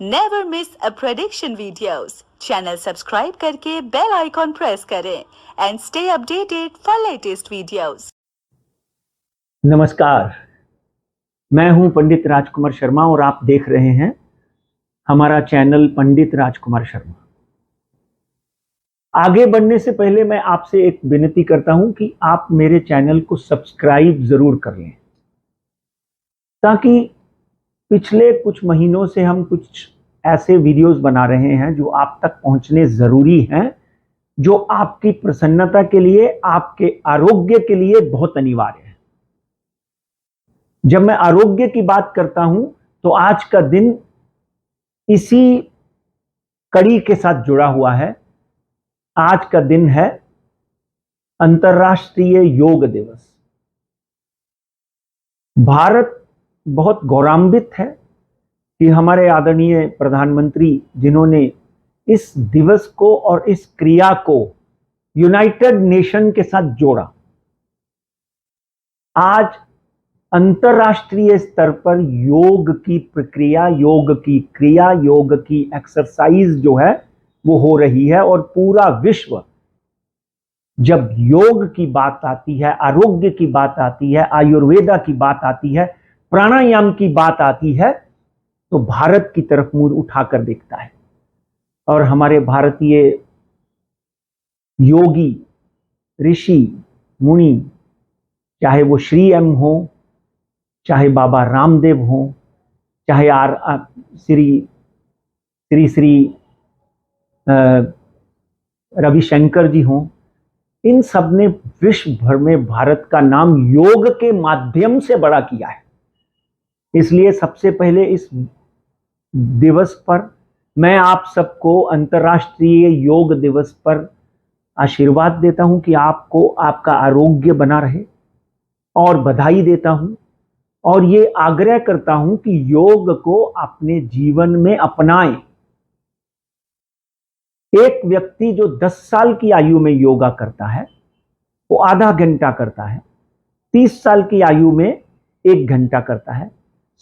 Never miss अ prediction videos. Channel subscribe करके bell icon press करें and stay updated for latest videos. नमस्कार, मैं हूं पंडित राजकुमार शर्मा और आप देख रहे हैं हमारा चैनल पंडित राजकुमार शर्मा। आगे बढ़ने से पहले मैं आपसे एक विनती करता हूं कि आप मेरे चैनल को सब्सक्राइब जरूर कर लें, ताकि पिछले कुछ महीनों से हम कुछ ऐसे वीडियोस बना रहे हैं जो आप तक पहुंचने जरूरी हैं, जो आपकी प्रसन्नता के लिए, आपके आरोग्य के लिए बहुत अनिवार्य है। जब मैं आरोग्य की बात करता हूं तो आज का दिन इसी कड़ी के साथ जुड़ा हुआ है। आज का दिन है अंतर्राष्ट्रीय योग दिवस। भारत बहुत गौरवान्वित है कि हमारे आदरणीय प्रधानमंत्री, जिन्होंने इस दिवस को और इस क्रिया को यूनाइटेड नेशन के साथ जोड़ा, आज अंतर्राष्ट्रीय स्तर पर योग की प्रक्रिया, योग की क्रिया, योग की एक्सरसाइज जो है वो हो रही है। और पूरा विश्व जब योग की बात आती है, आरोग्य की बात आती है, आयुर्वेदा की बात आती है, प्राणायाम की बात आती है, तो भारत की तरफ मुंह उठाकर देखता है। और हमारे भारतीय योगी, ऋषि, मुनि, चाहे वो श्री एम हो, चाहे बाबा रामदेव हो, चाहे श्री श्री रविशंकर जी हों, इन सब ने विश्व भर में भारत का नाम योग के माध्यम से बड़ा किया है। इसलिए सबसे पहले इस दिवस पर मैं आप सबको अंतर्राष्ट्रीय योग दिवस पर आशीर्वाद देता हूं कि आपको आपका आरोग्य बना रहे, और बधाई देता हूं और ये आग्रह करता हूं कि योग को अपने जीवन में अपनाएं। एक व्यक्ति जो 10 साल की आयु में योगा करता है वो आधा घंटा करता है, 30 साल की आयु में 1 घंटा करता है,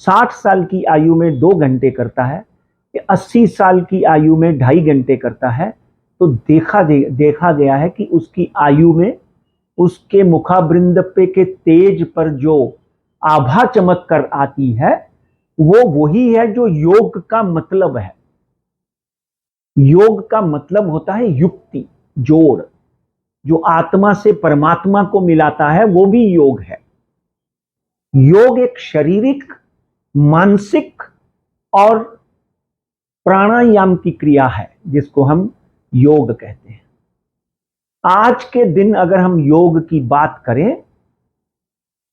60 साल की आयु में 2 घंटे करता है, 80 साल की आयु में 2.5 घंटे करता है, तो देखा गया है कि उसकी आयु में उसके मुखावृंद पे के तेज पर जो आभा चमक कर आती है वो वही है जो योग का मतलब है। योग का मतलब होता है युक्ति, जोड़, जो आत्मा से परमात्मा को मिलाता है, वो भी योग है। योग एक शारीरिक, मानसिक और प्राणायाम की क्रिया है जिसको हम योग कहते हैं। आज के दिन अगर हम योग की बात करें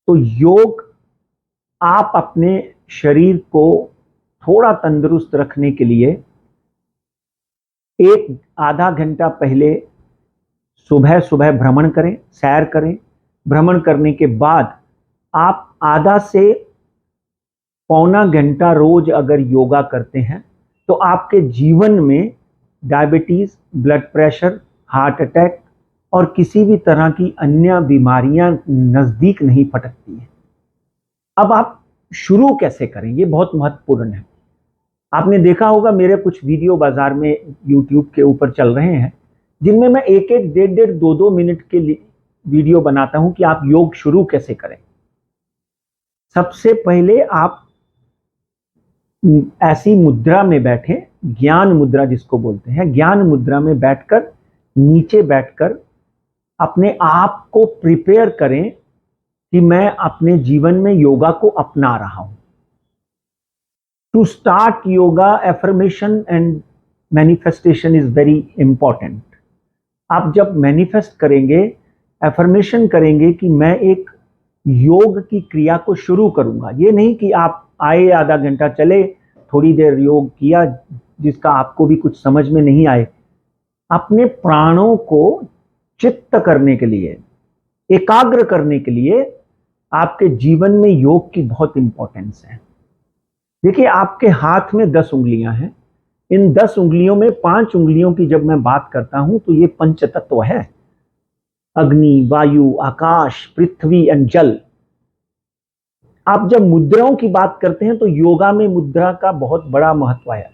तो योग, आप अपने शरीर को थोड़ा तंदुरुस्त रखने के लिए एक आधा घंटा पहले सुबह सुबह भ्रमण करें, सैर करें। भ्रमण करने के बाद आप आधा से पौना घंटा रोज अगर योगा करते हैं तो आपके जीवन में diabetes, blood pressure, heart attack और किसी भी तरह की अन्य बीमारियां नजदीक नहीं फटकती हैं। अब आप शुरू कैसे करें, ये बहुत महत्वपूर्ण है। आपने देखा होगा मेरे कुछ वीडियो बाजार में YouTube के ऊपर चल रहे हैं, जिनमें मैं 1-1, 1.5-1.5, 2-2 मिनट के वीडियो बनाता हूं कि आप योग शुरू कैसे करें। सबसे पहले आप ऐसी मुद्रा में बैठे, ज्ञान मुद्रा जिसको बोलते हैं, ज्ञान मुद्रा में बैठकर, नीचे बैठकर अपने आप को प्रिपेयर करें कि मैं अपने जीवन में योगा को अपना रहा हूं। To start yoga, affirmation and manifestation is very important. आप जब मैनिफेस्ट करेंगे, एफर्मेशन करेंगे कि मैं एक योग की क्रिया को शुरू करूंगा, ये नहीं कि आप आए, आधा घंटा चले, थोड़ी देर योग किया जिसका आपको भी कुछ समझ में नहीं आए। अपने प्राणों को चित्त करने के लिए, एकाग्र करने के लिए आपके जीवन में योग की बहुत इंपॉर्टेंस है। देखिए, आपके हाथ में 10 उंगलियां हैं। इन 10 उंगलियों में 5 उंगलियों की जब मैं बात करता हूं तो ये पंच तत्व है: अग्नि, वायु, आकाश, पृथ्वी एंड जल। आप जब मुद्राओं की बात करते हैं तो योगा में मुद्रा का बहुत बड़ा महत्व है।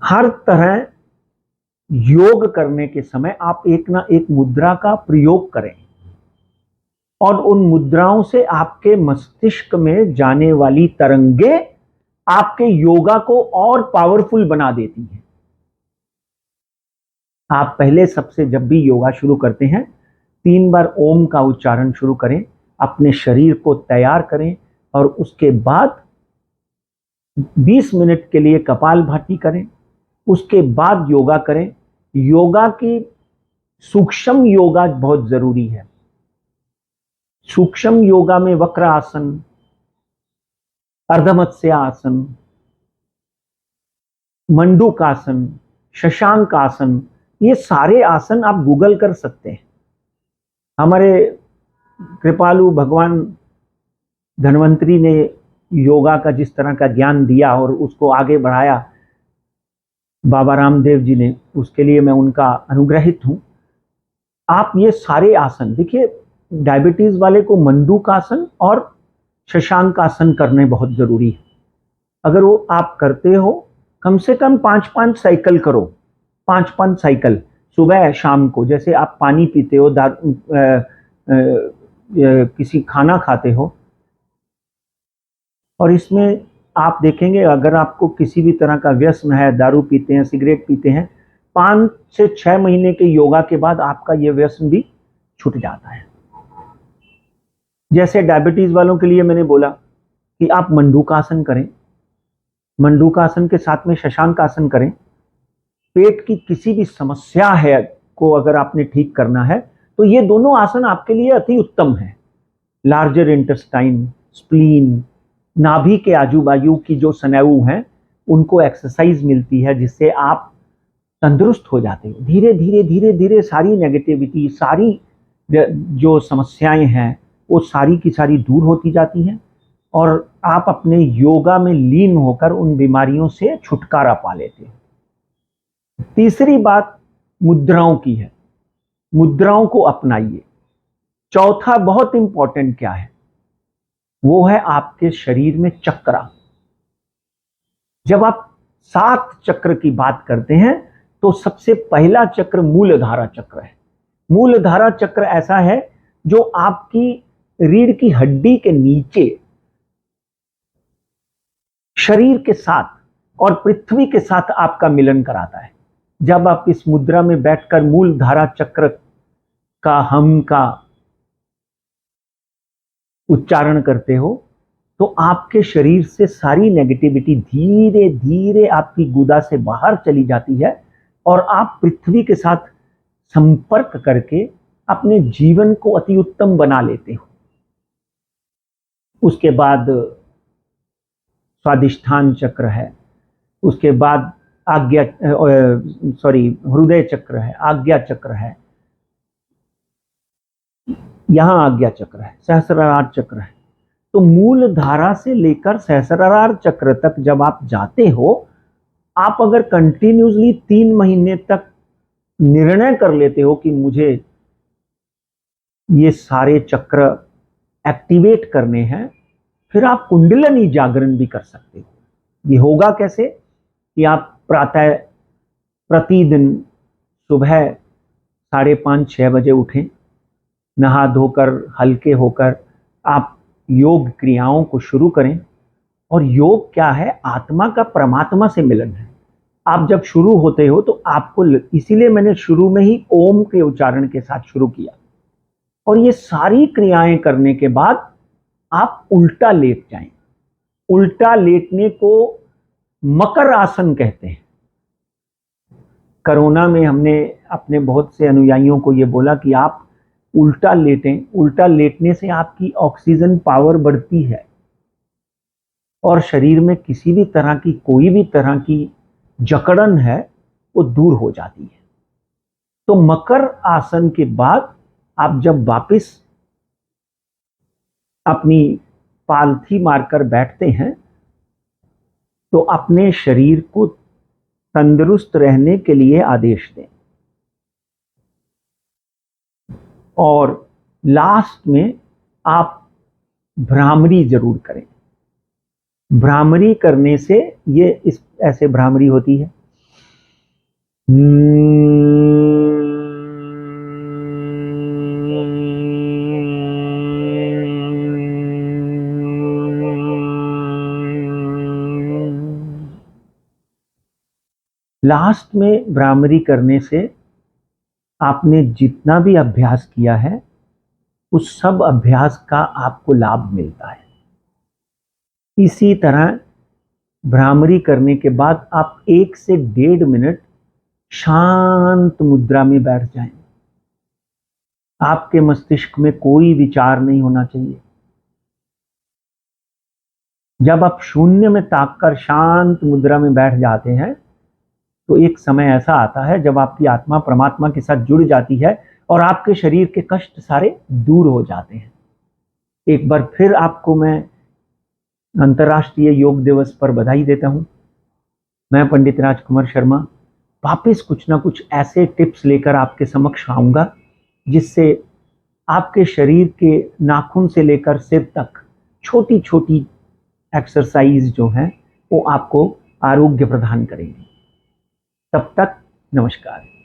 हर तरह योग करने के समय आप एक ना एक मुद्रा का प्रयोग करें और उन मुद्राओं से आपके मस्तिष्क में जाने वाली तरंगे आपके योगा को और पावरफुल बना देती हैं। आप पहले सबसे जब भी योगा शुरू करते हैं 3 बार ओम का उच्चारण शुरू करें, अपने शरीर को तैयार करें और उसके बाद 20 मिनट के लिए कपालभाति करें, उसके बाद योगा करें। योगा की सूक्ष्म योगा बहुत जरूरी है। सूक्ष्म योगा में वक्र आसन, अर्धमत्स्य आसन, मंडूक आसन, शशांक आसन, ये सारे आसन आप गूगल कर सकते हैं। हमारे कृपालु भगवान धन्वंतरी ने योगा का जिस तरह का ज्ञान दिया और उसको आगे बढ़ाया बाबा रामदेव जी ने, उसके लिए मैं उनका अनुग्रहित हूं। आप ये सारे आसन देखिए, डायबिटीज वाले को मंडूक आसन और शशांक आसन करने बहुत जरूरी है। अगर वो आप करते हो, कम से कम 5-5 साइकिल करो, 5-5 साइकिल सुबह शाम को। जैसे आप पानी पीते हो, किसी खाना खाते हो, और इसमें आप देखेंगे अगर आपको किसी भी तरह का व्यसन है, दारू पीते हैं, सिगरेट पीते हैं, 5 से 6 महीने के योगा के बाद आपका ये व्यसन भी छूट जाता है। जैसे डायबिटीज वालों के लिए मैंने बोला कि आप मंडूकासन करें, मंडूकासन के साथ में शशांक आसन करें। पेट की किसी भी समस्या है को अगर आपने ठीक करना है तो ये दोनों आसन आपके लिए अति उत्तम है। लार्जर इंटेस्टाइन, स्प्लीन, नाभि के आजू बाजू की जो स्नायु हैं उनको एक्सरसाइज मिलती है, जिससे आप तंदुरुस्त हो जाते हो। धीरे धीरे धीरे धीरे सारी नेगेटिविटी, सारी जो समस्याएं हैं वो सारी की सारी दूर होती जाती हैं और आप अपने योगा में लीन होकर उन बीमारियों से छुटकारा पा लेते हो। तीसरी बात मुद्राओं की है, मुद्राओं को अपनाइए। चौथा बहुत इंपॉर्टेंट क्या है, वो है आपके शरीर में चक्र। जब आप 7 चक्र की बात करते हैं तो सबसे पहला चक्र मूलधारा चक्र है। मूलधारा चक्र ऐसा है जो आपकी रीढ़ की हड्डी के नीचे शरीर के साथ और पृथ्वी के साथ आपका मिलन कराता है। जब आप इस मुद्रा में बैठकर मूलधारा चक्र का हम का उच्चारण करते हो तो आपके शरीर से सारी नेगेटिविटी धीरे धीरे आपकी गुदा से बाहर चली जाती है और आप पृथ्वी के साथ संपर्क करके अपने जीवन को अति उत्तम बना लेते हो। उसके बाद स्वादिष्ठान चक्र है, उसके बाद हृदय चक्र है, आज्ञा चक्र है, यहां आज्ञा चक्र है, सहस्रार चक्र है। तो मूल धारा से लेकर सहस्रार चक्र तक जब आप जाते हो, आप अगर कंटिन्यूसली 3 महीने तक निर्णय कर लेते हो कि मुझे ये सारे चक्र एक्टिवेट करने हैं, फिर आप कुंडलिनी जागरण भी कर सकते हो। ये होगा कैसे कि आप प्रातः प्रतिदिन सुबह 5:30-6 बजे उठें, नहा धोकर हल्के होकर आप योग क्रियाओं को शुरू करें। और योग क्या है, आत्मा का परमात्मा से मिलन है। आप जब शुरू होते हो तो आपको, इसीलिए मैंने शुरू में ही ओम के उच्चारण के साथ शुरू किया। और ये सारी क्रियाएं करने के बाद आप उल्टा लेट जाएं। उल्टा लेटने को मकर आसन कहते हैं। कोरोना में हमने अपने बहुत से अनुयायियों को ये बोला कि आप उल्टा लेटें। उल्टा लेटने से आपकी ऑक्सीजन पावर बढ़ती है और शरीर में किसी भी तरह की कोई भी तरह की जकड़न है वो दूर हो जाती है। तो मकर आसन के बाद आप जब वापस अपनी पालथी मारकर बैठते हैं तो अपने शरीर को तंदुरुस्त रहने के लिए आदेश दें। और लास्ट में आप भ्रामरी जरूर करें। भ्रामरी करने से, ये इस ऐसे भ्रामरी होती है लास्ट में भ्रामरी करने से आपने जितना भी अभ्यास किया है उस सब अभ्यास का आपको लाभ मिलता है। इसी तरह भ्रामरी करने के बाद आप 1 से 1.5 मिनट शांत मुद्रा में बैठ जाएं। आपके मस्तिष्क में कोई विचार नहीं होना चाहिए। जब आप शून्य में ताककर शांत मुद्रा में बैठ जाते हैं तो एक समय ऐसा आता है जब आपकी आत्मा परमात्मा के साथ जुड़ जाती है और आपके शरीर के कष्ट सारे दूर हो जाते हैं। एक बार फिर आपको मैं अंतर्राष्ट्रीय योग दिवस पर बधाई देता हूं। मैं पंडित राजकुमार शर्मा वापस कुछ ना कुछ ऐसे टिप्स लेकर आपके समक्ष आऊंगा जिससे आपके शरीर के नाखून से लेकर सिर तक छोटी छोटी एक्सरसाइज जो हैं वो आपको आरोग्य प्रदान करेंगी। तब तक नमस्कार।